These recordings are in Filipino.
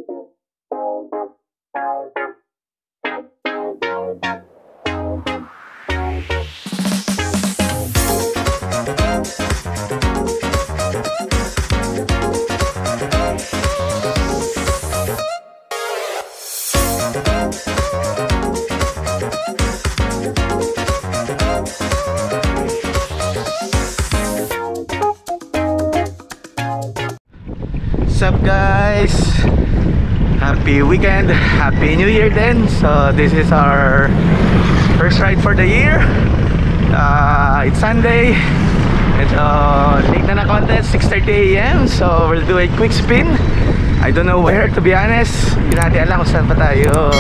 What's up guys? Happy weekend, happy new year then. So this is our first ride for the year. It's Sunday. It's late na contest, 6:30 AM. So we'll do a quick spin. I don't know where, to be honest. Hindi natin alam kung saan pa tayo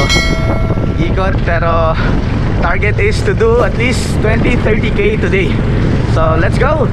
ikot, pero target is to do at least 20-30K today. So let's go!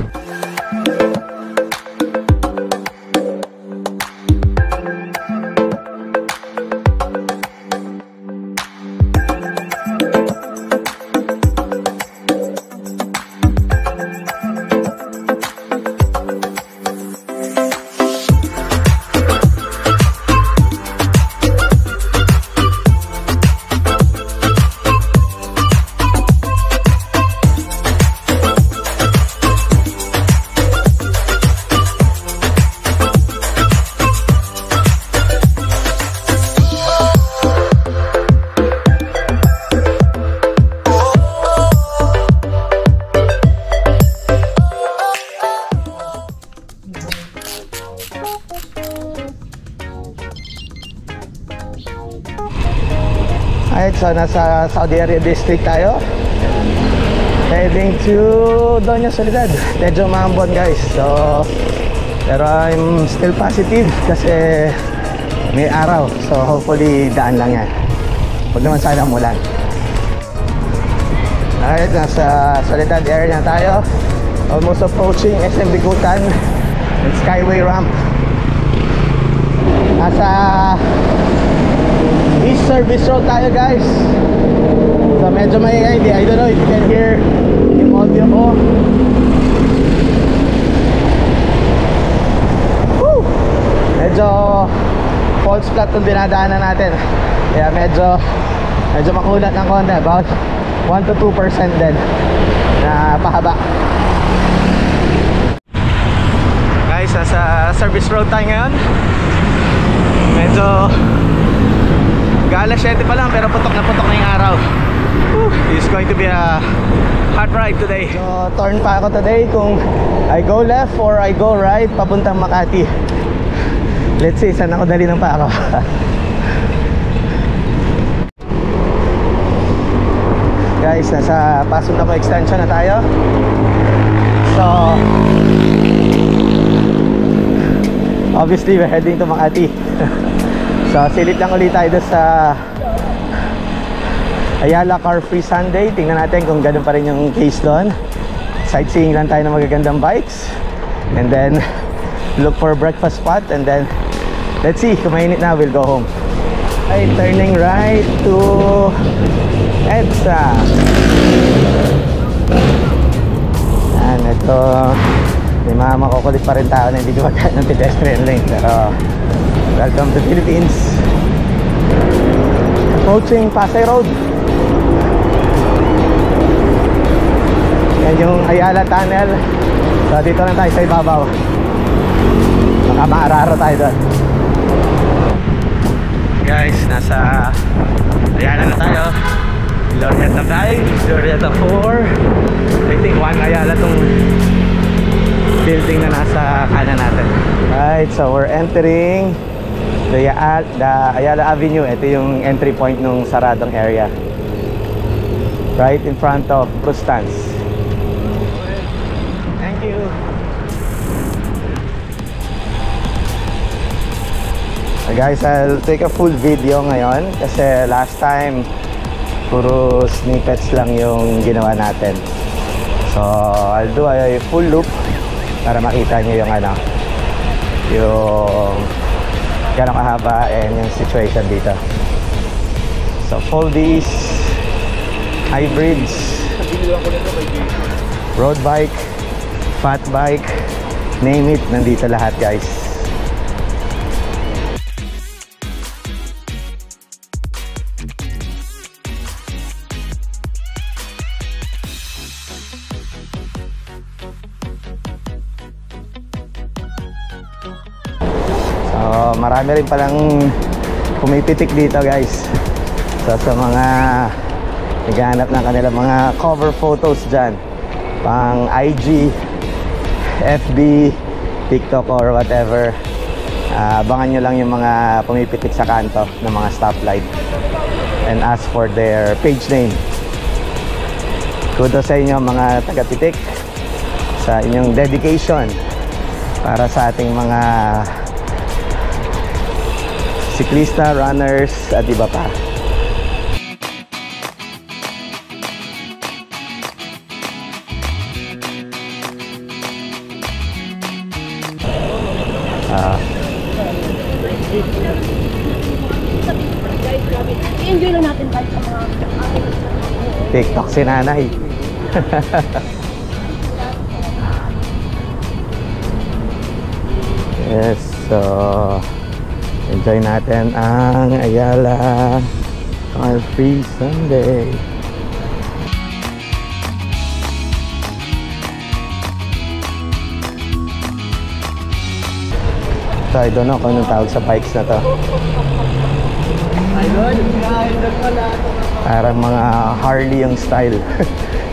Alright, so nasa Saudi Arabia District tayo. Heading to Doña Soledad. Medyo maambon guys. So, pero I'm still positive kasi may araw. So hopefully daan lang yan. Huwag naman sana umulan. Alright, nasa Soledad area na tayo. Almost approaching SM Bikutan and Skyway Ramp. Nasa East Service Road tayo guys. So medyo maingay. I don't know if you can hear yung audio ko. Woo! Medyo false flat yung dinadaanan natin. Kaya medyo makulat ng konti. About 1-2% din na pahaba. Guys, nasa Service Road tayo ngayon. Medyo alas 7 pa lang pero putok na yung araw. It's going to be a hot ride today. So turn pa ako today kung I go left or I go right papuntang Makati. Let's see saan ako dali ng pa ako. Guys, nasa Paso Taco extension na tayo. So obviously we're heading to Makati. So silip lang ulit tayo sa Ayala Car Free Sunday. Tingnan natin kung ganun pa rin yung case doon. Sightseeing lang tayo ng magagandang bikes. And then look for a breakfast spot. And then let's see, kung mainit na, we'll go home. Okay, turning right to EDSA. And ito, may mga makukulit pa rin tao na hindi gumagamit ng pedestrian lane. Pero welcome to Philippines. Approaching Pasay Road. Yan yung Ayala Tunnel. So dito lang tayo sa ibabaw. Baka maararo tayo doon. Guys, nasa Ayala na tayo. Glorieta 5, Glorieta 4. I think 1 Ayala tong building na nasa kanan natin. Right, so we're entering the Ayala Avenue. Ito yung entry point ng saradong area. Right in front of Crustans. Thank you. So guys, I'll take a full video ngayon kasi last time puro snippets lang yung ginawa natin. So I'll do a full loop para makita nyo yung yung gano'ng kahaba and yung situation dito. So Foldies, hybrids, road bike, fat bike, name it, nandito lahat guys. marami rin palang pumipitik dito guys. So sa mga naghahanap ng kanilang mga cover photos dyan, pang IG, FB, TikTok or whatever, abangan nyo lang yung mga pumipitik sa kanto ng mga stoplight and ask for their page name. Kudos sa inyo mga taga-pitik sa inyong dedication para sa ating mga siklista, runners at iba pa. I-enjoy lang natin kahit sa mga TikTok si nanay. Yes, so enjoy natin ang Ayala Car Free Sunday. So I don't know kung anong tawag sa bikes na to. Parang mga Harley yung style.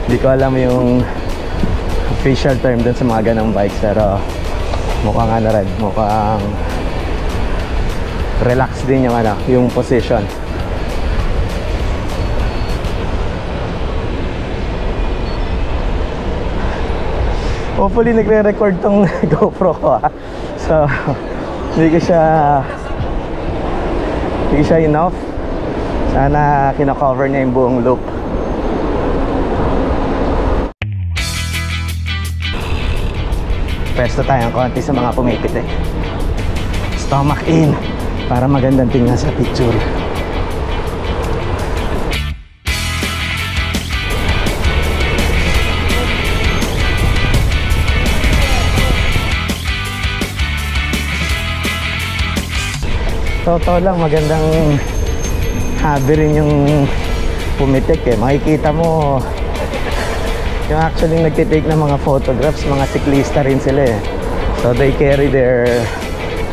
Hindi ko alam yung official term dun sa mga ganang bikes, pero mukhang ano rin, mukhang relax din yung ano, yung position. Hopefully nagre-record tong GoPro ko, ha. So hindi ko siya enough. Sana kina-cover niya yung buong loop. Pwesto tayo ng konti sa mga pumipitik. Stomach in para magandang tingnan sa picture. Totoo lang, magandang hobby rin yung pumitik eh. Makikita mo yung actually nagtitake ng mga photographs, mga siklista rin sila eh. So they carry their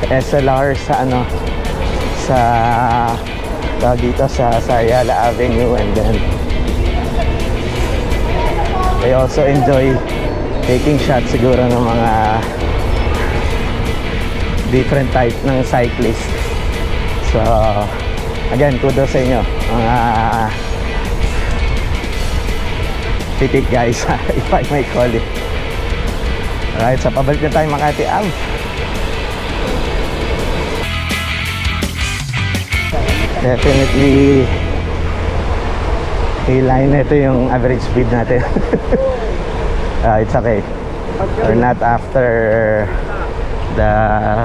SLR sa ano, sa dito sa Ayala Avenue, and then they also enjoy taking shots siguro ng mga different type ng cyclist. So again, kudos sa inyo mga pitik guys, if I may call it. Alright, so pabalik na tayo Makati Ave. Definitely A-line, ito yung average speed natin. It's okay, we're not after the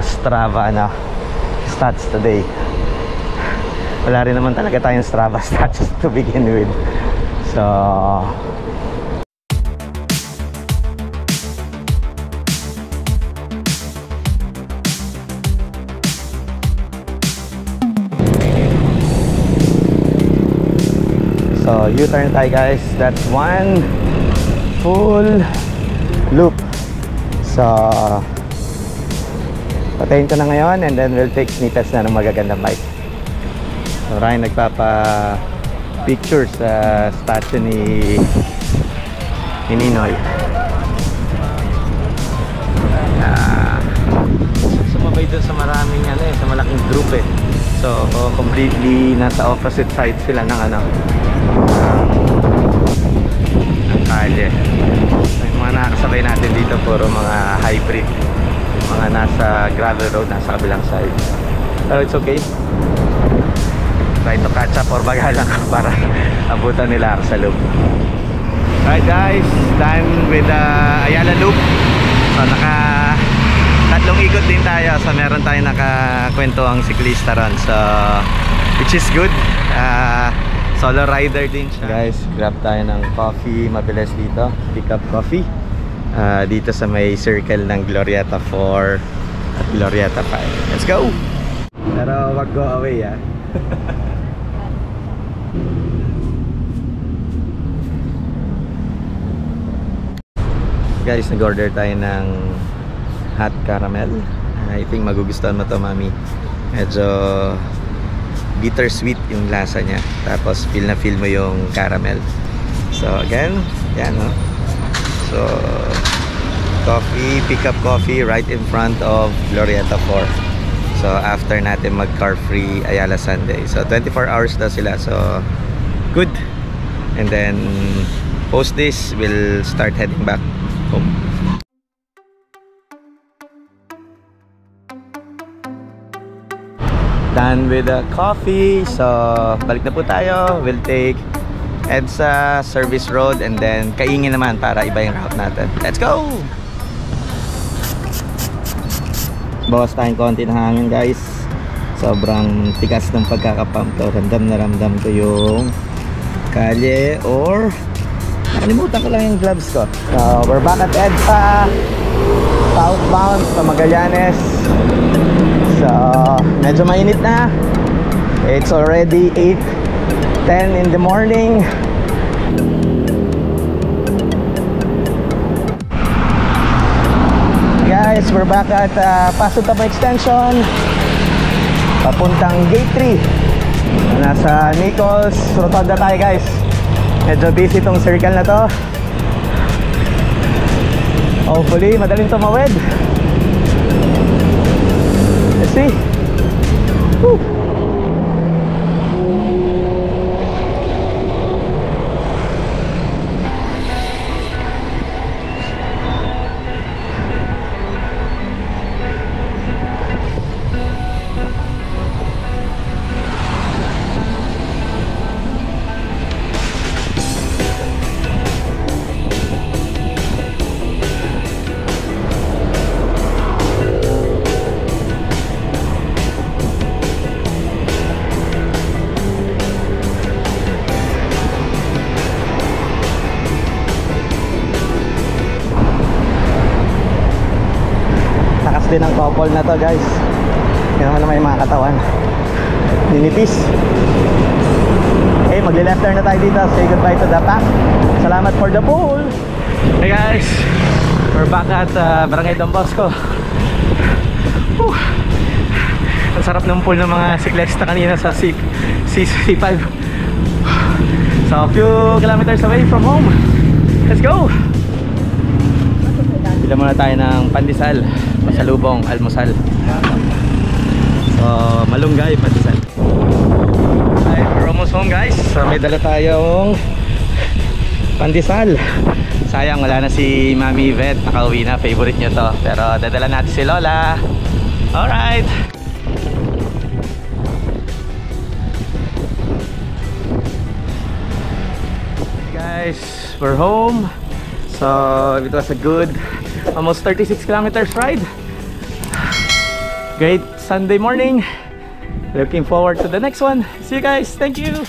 Strava stats today. Wala rin naman talaga tayong Strava stats to begin with. So U-turn tayo guys. That's one full loop. So patayin ko na ngayon, and then we'll take snippets na ng magagandang bike. So Ryan nagpapa-picture sa statue ni Ninoy. Sumabay dun sa maraming sa malaking group eh. So completely nasa opposite side sila ng ng kalye. So, yung mga nakakasabay natin dito puro mga hybrid, mga nasa gravel road, nasa kabilang side. Pero it's okay, try to catch up or bagalan ko para abutan nila ako sa loop. Alright guys, done with the Ayala loop. So tatlong ikot din tayo. So meron tayong nakakwentuhang siklista ron, so which is good. Solo rider din siya. Guys, grab tayo ng coffee, mabilis dito, pick up coffee dito sa may circle ng Glorieta 4 at Glorieta 5. Let's go! Pero wag go away Guys, nag-order tayo ng hot caramel. I think magugustuhan mo to, mami. Medyo bittersweet yung lasa niya. Tapos feel na feel mo yung caramel. So again, yan no. So coffee, pick up coffee right in front of Glorieta 4. So after natin mag car free Ayala Sunday. So 24 hours daw sila. So good. And then post this, we'll start heading back home. Done with the coffee. So balik na po tayo. We'll take EDSA Service Road and then Kaingin naman para iba yung route natin. Let's go! Bawas tayong konti ng hangin guys. Sobrang tigas ng pagkakapump to. Ramdam na ramdam ko yung kalye or nakalimutan ko lang yung gloves ko. So we're back at EDSA southbound sa Magallanes. So medyo mainit na. It's already 8:10 in the morning. Guys, we're back at Paso Tapa Extension papuntang Gate 3. Nasa Nichols Rotonda tayo guys. Medyo busy tong circle na to. Hopefully madaling tumawid. Let's see. Woo. Din ang couple na to guys. Yan naman may mga katawan ninipis. Okay, magle-left turn na tayo dito. Say goodbye to the pack. Salamat for the pool. Hey guys, we're back at Barangay Don Bosco. Ang sarap ng pool ng mga siklista kanina sa C5. So a few kilometers away from home. Let's go. Bila muna tayo ng pandesal, pasalubong, almusal. So malunggay, pandesal. Alright, we're almost home guys. So may dala tayong pandesal. Sayang wala na si Mami Yvette, nakauwi na, favorite nyo to. Pero dadala natin si Lola. Alright. Guys, we're home. So it was a good almost 36 kilometers ride. Great Sunday morning. Looking forward to the next one. See you guys. Thank you.